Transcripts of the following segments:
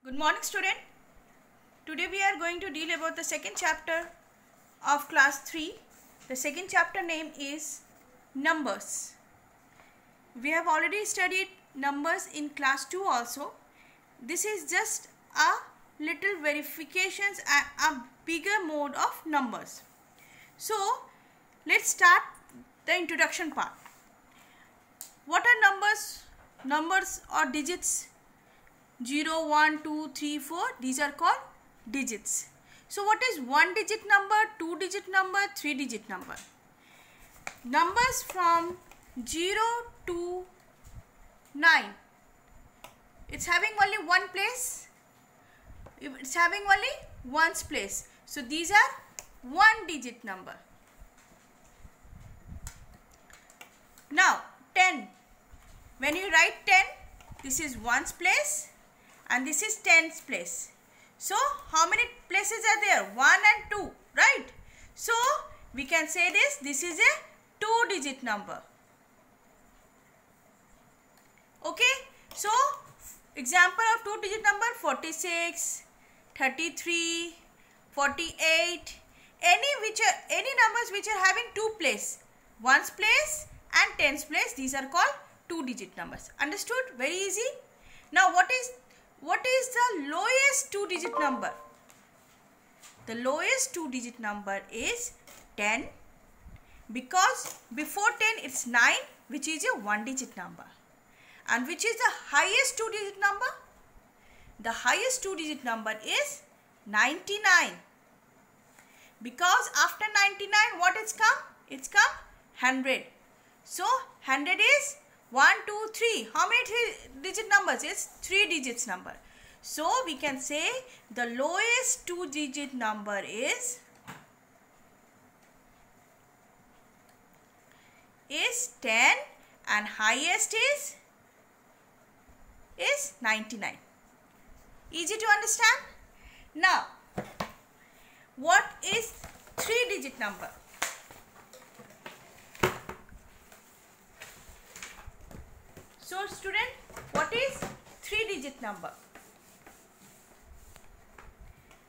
Good morning, student. Today we are going to deal about the second chapter of class 3. The second chapter name is numbers. We have already studied numbers in class 2 also. This is just a little verifications and a bigger mode of numbers. So let's start the introduction part. What are numbers? Numbers or digits? 0, 1, 2, 3, 4. These are called digits. So what is 1 digit number, 2 digit number, 3 digit number? Numbers from 0 to 9. It's having only one place. It's having only one's place. So these are 1 digit number. Now 10. When you write 10, this is one's place and this is 10's place. So how many places are there? 1 and 2, right? So we can say this is a 2 digit number. Okay, so example of 2 digit number: 46, 33, 48. Any numbers which are having 2 place, 1's place and 10's place, these are called 2 digit numbers. Understood? Very easy. Now what is the lowest 2 digit number? The lowest 2 digit number is 10, because before 10 it's 9, which is a 1 digit number. And which is the highest 2 digit number? The highest 2 digit number is 99, because after 99 what it's come? It's come 100. So 100 is 1, 2, 3. How many 3 digit numbers? It's 3 digits number. So we can say the lowest 2 digit number is 10 and highest is 99. Easy to understand? Now, what is 3 digit number? So student, what is 3 digit number?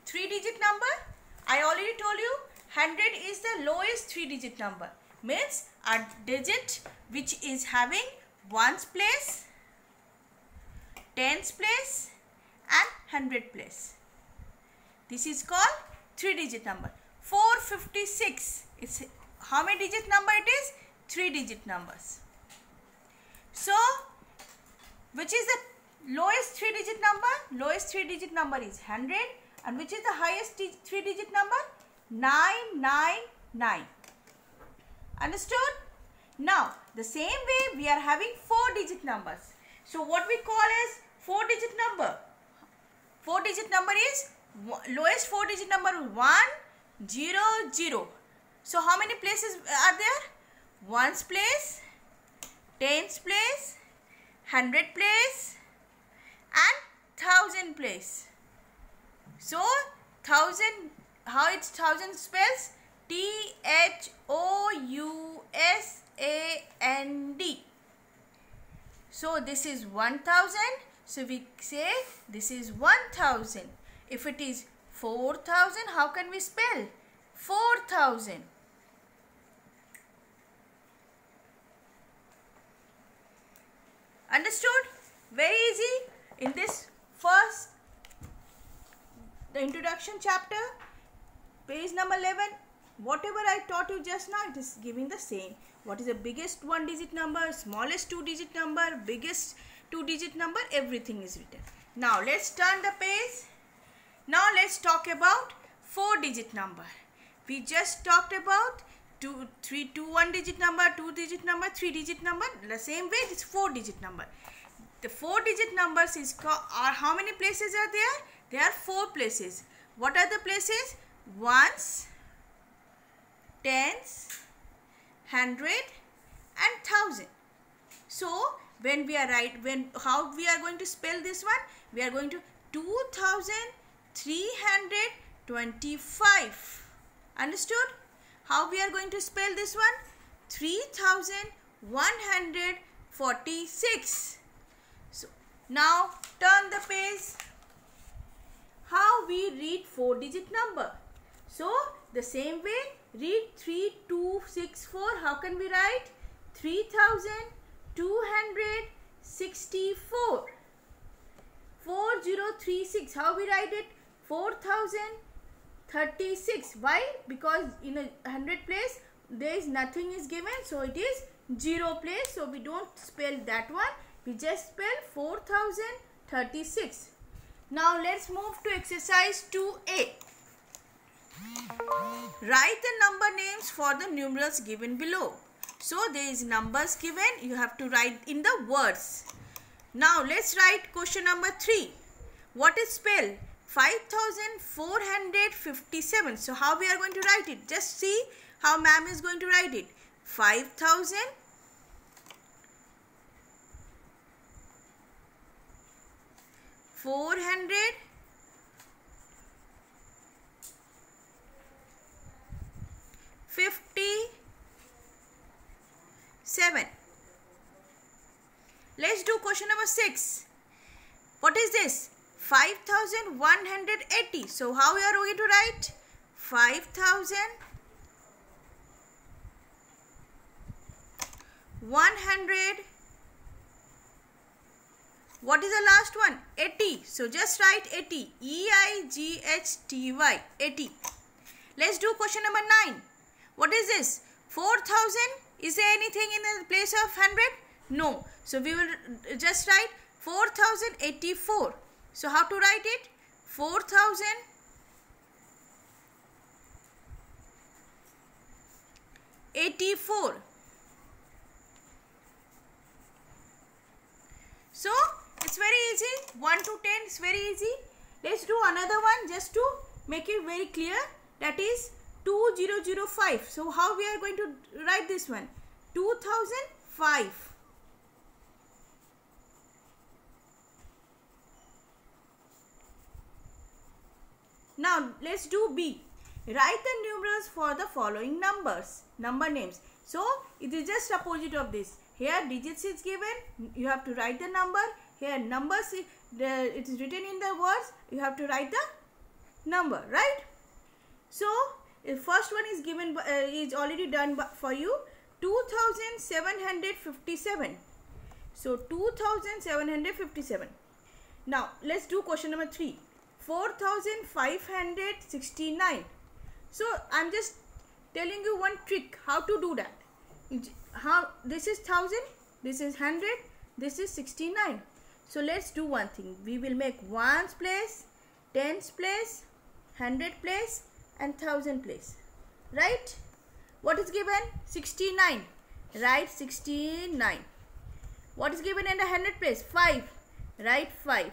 3 digit number, I already told you 100 is the lowest 3 digit number. Means a digit which is having 1's place, 10's place and 100 place. This is called 3 digit number. 456, it's how many digit number it is? 3 digit numbers. So which is the lowest 3 digit number? Lowest 3 digit number is 100. And which is the highest 3 digit number? 999. Understood? Now the same way we are having 4 digit numbers. So what we call as 4 digit number? 4 digit number is lowest 4 digit number 100. So how many places are there? 1's place, 10's place, 100 place and 1000 place. So 1000, how it's 1000 spells? THOUSAND. So this is 1000. So we say this is 1000. If it is 4000, how can we spell? 4000. Understood? Very easy. In this first, the introduction chapter, page number 11, whatever I taught you just now, it is giving the same. What is the biggest 1 digit number, smallest 2 digit number, biggest 2 digit number, everything is written. Now let's turn the page. Now let's talk about 4 digit number. We just talked about 1 digit number, 2 digit number, 3 digit number. The same way it's 4 digit number. The 4 digit numbers are how many places are there? There are 4 places. What are the places? 1's, 10's, 100 and 1000. So when we are how we are going to spell this one? We are going to 2325. Understood? How we are going to spell this one? 3146. So now turn the page. read 4-digit number. So the same way, read 3264. How can we write? 3264. 4036. How we write it? 4036. Why? Because in a 100 place there is nothing is given, so it is 0 place. So we don't spell that one. We just spell 4036. Now let's move to exercise 2A. Write the number names for the numerals given below. So there is numbers given. You have to write in the words. Now let's write question number 3. What is spelled? 5457. So how we are going to write it? Just see how ma'am is going to write it. 5457. Let's do question number 6. What is this? 5180. So how we are going to write? 5100. What is the last one? 80. So just write 80. EIGHTY. 80. Let's do question number 9. What is this? 4000. Is there anything in the place of 100? No. So we will just write 4084. So how to write it? 4084. So it's very easy. 1 to 10 is very easy. Let's do another one just to make it very clear. That is 2005. So how we are going to write this one? 2005. Now let's do B. Write the numerals for the following numbers. Number names. So it is just opposite of this. Here digits is given. You have to write the number. Here numbers, it is written in the words. You have to write the number, right? So the first one is given, is already done for you. 2757. So 2757. Now let's do question number 3. 4569. So I'm just telling you one trick how to do that. How this is 1000, this is 100, this is 69. So let's do one thing. We will make ones place, tens place, 100 place and 1000 place. Right? What is given? 69. Write 69. What is given in the 100 place? 5. Write 5.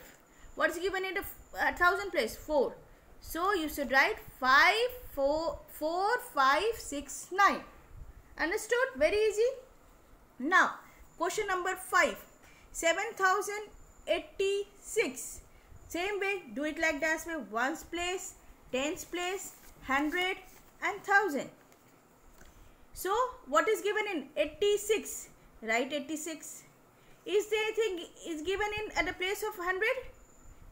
What is given in the 1000 place? 4. So you should write 5, 4, 4, 5, 6, 9. Understood? Very easy. Now question number 5. 7086. Same way, do it like that way. Ones place, tens place, 100 and 1000. So what is given in 86? Write 86. Is there anything is given in at the place of 100?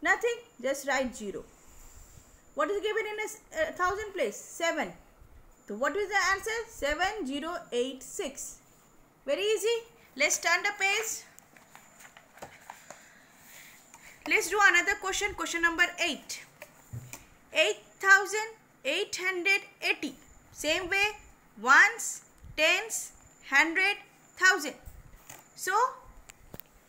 Nothing. Just write 0. What is given in a 1000 place? 7. So what is the answer? 7086. Very easy. Let's turn the page. Let's do another question. Question number 8. 8880. Same way. Ones, tens, 100, 1000. So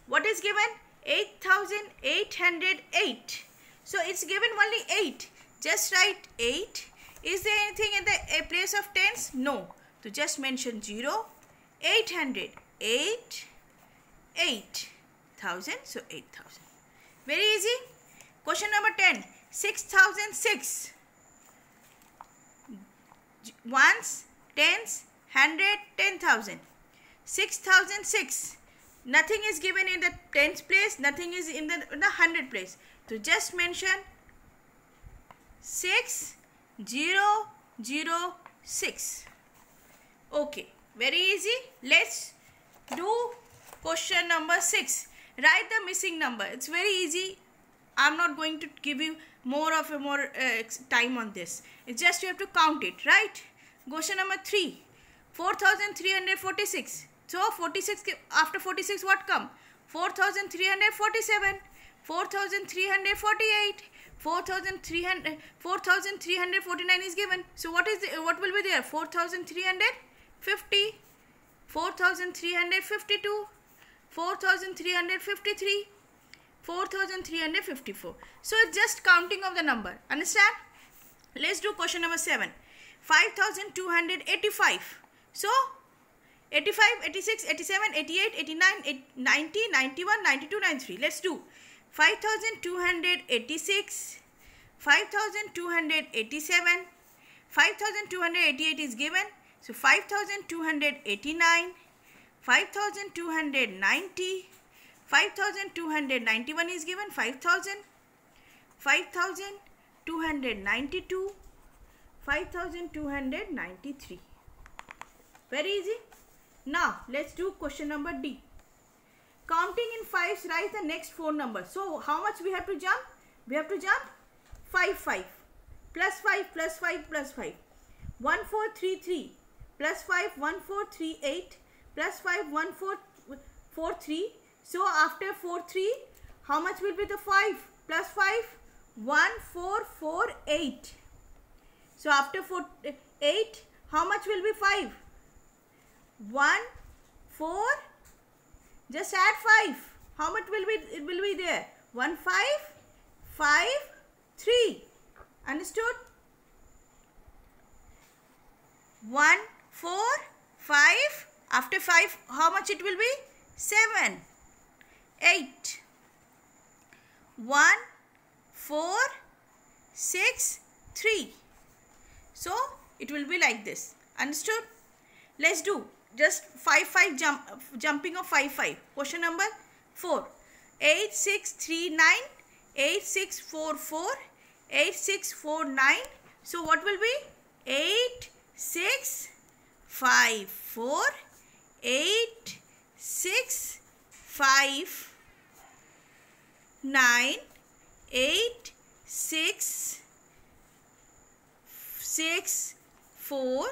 what is given? 8808. So it's given only 8. Just write 8. Is there anything in the place of tens? No. So just mention 0. 800. 8. 8000. So 8000. Very easy. Question number 10. 6006. Ones, tens, 100, 10,000. 6006. Nothing is given in the tens place. Nothing is in the 100 place. So just mention 6006. Okay. Very easy. Let's do question number 6. Write the missing number. It's very easy. I'm not going to give you more time on this. It's just you have to count it, right? Question number 3. 4,346. So 46, after 46 what come? 4,347, 4,348, 4,349 is given. So what will be there? 4,350, 4,352, 4,353, 4,354. So it's just counting of the number. Understand? Let's do question number 7. 5,285. So 85, 86, 87, 88, 89, 90, 91, 92, 93. Let's do 5,286, 5,287, 5,288 is given. So 5,289, 5,290, 5,291 is given. 5,000, 5,292, 5,293. Very easy. Now let's do question number D. Counting in fives, write the next 4 numbers. So how much we have to jump? We have to jump 5, 5, plus 5, plus 5, plus 5. 1, 4, 3, 3, plus 5, 1, 4, 3, 8, plus 5, 1, 4, 4, 3. So after 4, 3, how much will be the 5? Plus 5, 1, 4, 4, 8. So after 4, 8, how much will be 5? 1, 4, just add 5. How much will be there? 1, 5, 5, 3. Understood? 1, 4, 5. After 5, how much it will be? 7, 8. 1, 4, 6, 3. So it will be like this. Understood? Let's do just 5, 5 jumping of 5, 5. Question number 4. 8, 6, 3, 9, 8, 6, 4, 4, 8, 6, 4, 9. So what will be? 8, 6, 5, 4, 8, 6, 5, 9, 8, 6, 6, 4,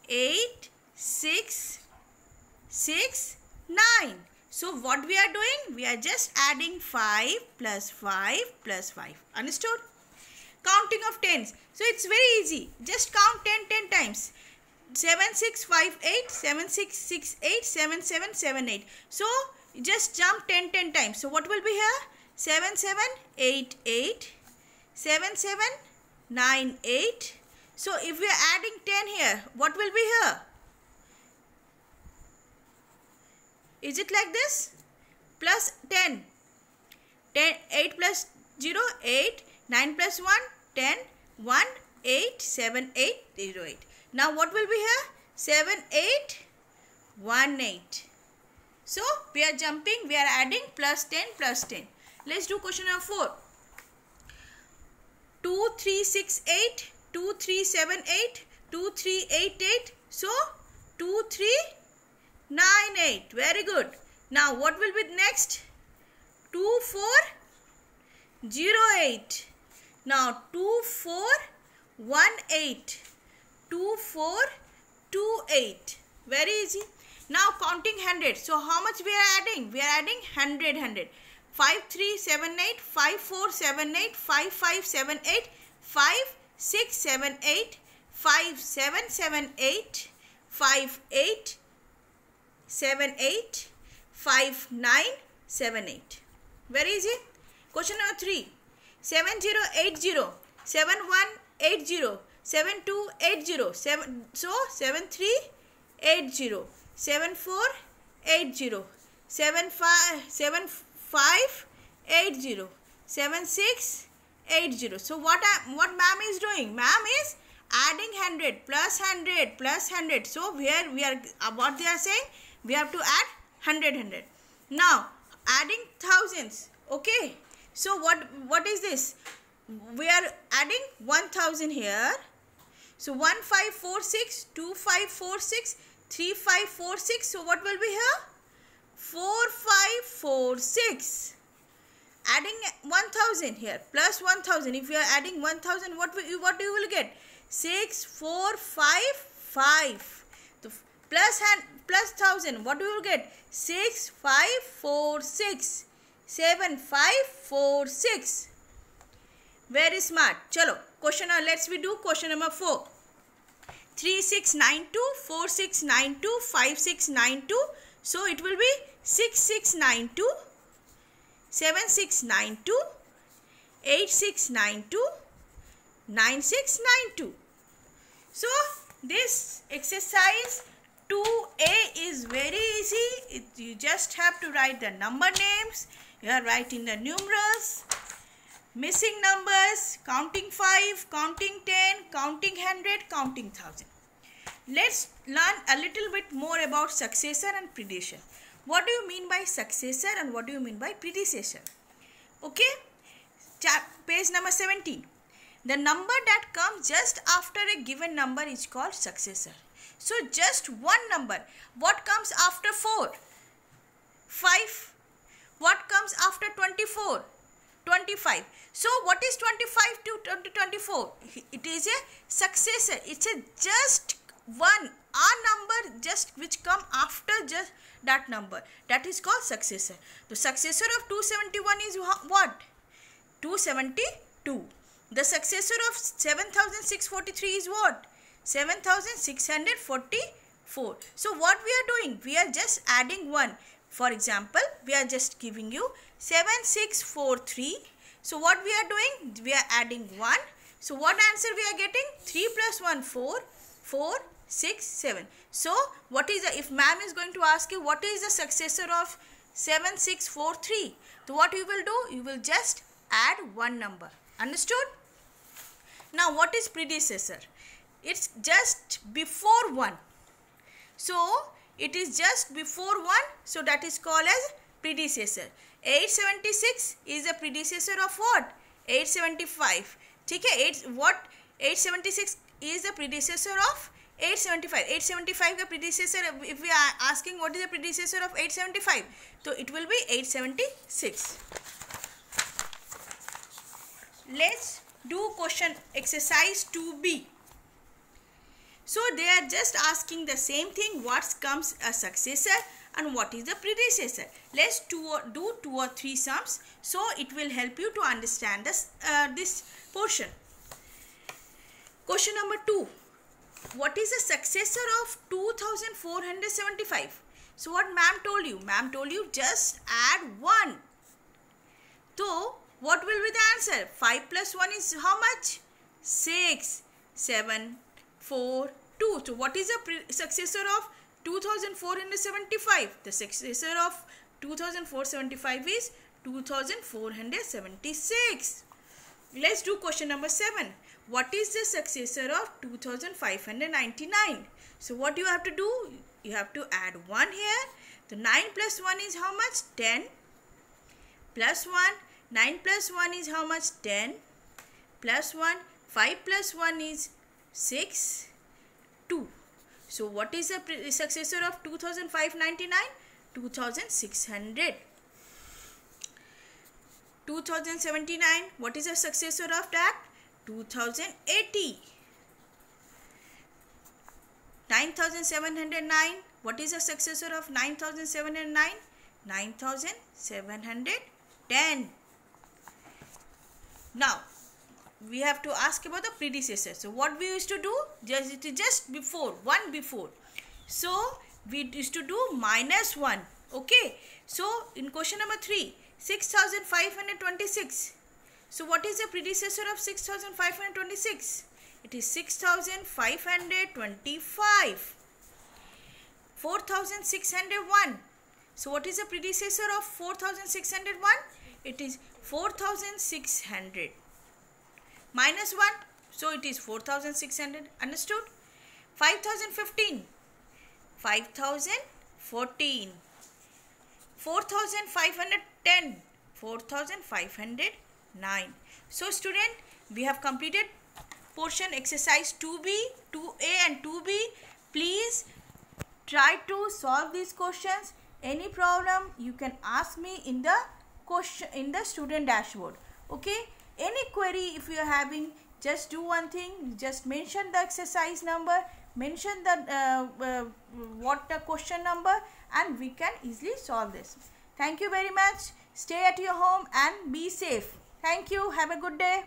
8, 6, 6, 9. So what we are doing? We are just adding 5 plus 5 plus 5. Understood? Counting of tens. So it's very easy. Just count 10 times. 7, 6, 5, 8, 7, 6, 6, 8, 7, 7, 7, 8. So just jump 10 times. So what will be here? 7, 7, 8, 8, 7, 7, 9, 8. So if we are adding 10 here, what will be here? Is it like this? Plus 10. 8 plus 0, 8. 9 plus 1, 10. 1, 8, 7, 8, 0, 8. Now what will be here? 7, 8, 1, 8. So we are jumping, we are adding plus 10 plus 10. Let's do question number 4. 2, 3, 6, 8. 2, 3, 7, 8. 2, 3, 8, 8. So 2, 3, 9, 8. Very good. Now what will be next? 2, 4, 0, 8. Now 2, 4, 1, 8. 2, 4, 2, 8. Very easy. Now counting 100. So how much we are adding? We are adding 100, 100. 5, 3, 7, 8. 5, 4, 7, 8. 5, 5, 7, 8. 5, 6, 7, 8. 5, 7, 7, 8. 5, 8, 7, 8. 5, 9, 7, 8. Very easy. Question number 3. 7080. 7180. 7280. 7380. 7480. 7580. 7680. So what ma'am is doing? Ma'am is adding 100 plus 100 plus 100. So here we are, what they are saying, we have to add 100. Now adding thousands. Okay. So what is this? We are adding 1000 here. So 1546, 2546, 3546. So what will be here? 4546. adding 1000 here, plus 1000. If you are adding 1000, what you will get? 6555. So plus 1000, what you will get? 6546. 7546. Very smart. Chalo, let's do question number 4. 3692, 4692, 5692. So it will be 6692, 7692, 8692, 9692. So this exercise 2A is very easy. You just have to write the number names. You are writing the numerals, missing numbers, counting 5, counting 10, counting 100, counting 1000. Let's learn a little bit more about successor and predecessor. What do you mean by successor and what do you mean by predecessor? Okay, page number 17. The number that comes just after a given number is called successor. So just one number. What comes after 4? 5. What comes after 24? 25. So what is 25 to 24? It is a successor. It's a just one, number just which come after just that number. That is called successor. The successor of 271 is what? 272. The successor of 7643 is what? 7644. So what we are doing? We are just adding 1. For example, we are just giving you 7643. So what we are doing? We are adding 1. So what answer we are getting? 3 plus 1, 4. 4, 6, 7. So what is the, if ma'am is going to ask you what is the successor of 7643? So what you will do? You will just add one number. Understood? Now what is predecessor? It's just before 1. So it is just before 1. So that is called as predecessor. 876 is the predecessor of what? 875. Okay, 876 is the predecessor of 875. 875 the predecessor. If we are asking what is the predecessor of 875, so it will be 876. Let's do question exercise 2B. So they are just asking the same thing. What comes a successor and what is the predecessor? Let's do 2 or 3 sums. So it will help you to understand this portion. Question number 2. What is the successor of 2475? So what ma'am told you? Ma'am told you just add 1. So what will be the answer? 5 plus 1 is how much? 6, 7, 4, 2. So what is the successor of 2475? The successor of 2475 is 2476. Let's do question number 7. What is the successor of 2599? So what you have to do? You have to add 1 here. So 9 plus 1 is how much? 10. Plus 1. 9 plus 1 is how much? 10. Plus 1. 5 plus 1 is 6. 2. So what is the successor of 2599? 2600. 2079. What is the successor of that? 2080. 9709. What is the successor of 9709? 9710. Now we have to ask about the predecessor. So what we used to do? Just before, 1 before. So we used to do minus 1. Okay. So in question number 3, 6526. So what is the predecessor of 6526? It is 6525. 4601. So what is the predecessor of 4601? It is 4600. Minus 1. So it is 4600. Understood? 5015. 5014. 4510. 4509. So student, we have completed portion exercise 2B, 2A and 2B. Please try to solve these questions. Any problem you can ask me in the question in the student dashboard. Okay, any query if you are having, just do one thing, just mention the exercise number, mention the what the question number, and we can easily solve this. Thank you very much. Stay at your home and be safe. Thank you. Have a good day.